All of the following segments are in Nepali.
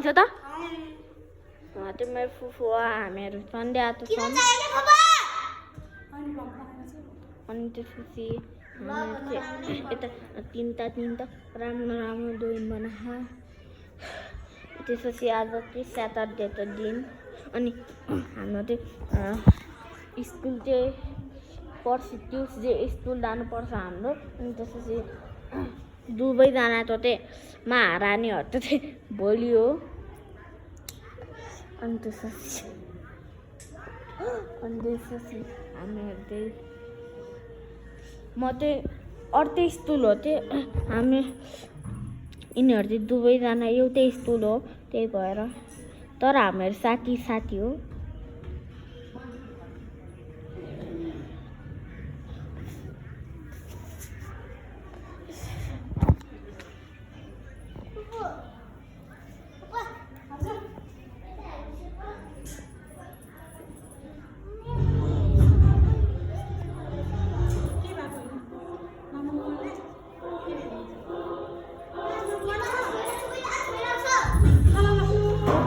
छ त त्यो मेरो फुफू हो हामीहरू सन्डे आएको छौँ अनि त्यसपछि यता तिनवटा राम्रो डोइन बनाएको त्यसपछि आज चाहिँ स्याटरडेको दिन अनि हाम्रो चाहिँ स्कुल चाहिँ पर्सि ट्युसडे स्कुल जानुपर्छ हाम्रो अनि त्यसपछि दुवैजनाको चाहिँ महारानीहरू चाहिँ भोलि हो अनि त्यसपछि हामीहरू चाहिँ म चाहिँ अर्कै स्कुल हो चाहिँ हामी यिनीहरू चाहिँ दुवैजना एउटै स्कुल हो त्यही भएर तर हामीहरू साथी हो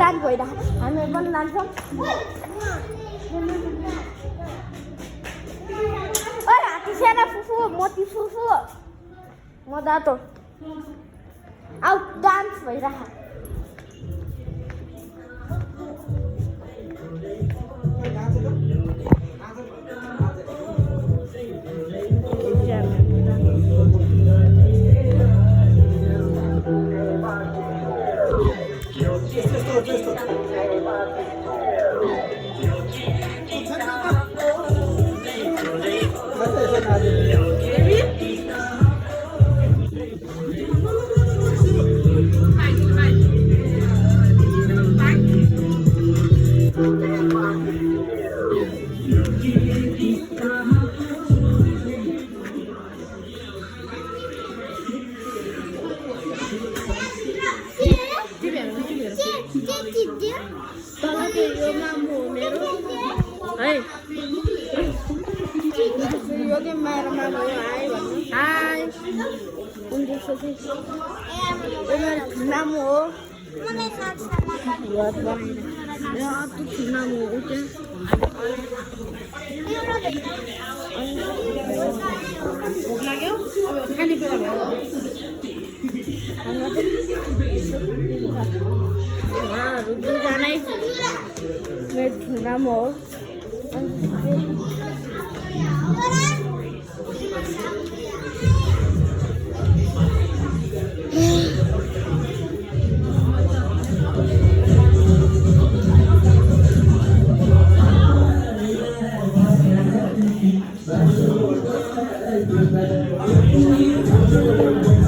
दान भइरा हामी पनि जान्छौँ ओइ हात्ती सेना फुफू मोती फुफू म जातो आउ डान्स भइराख नाम हो लाग्यो खाने कुरा भयो दुईजनै मेरो नाम हो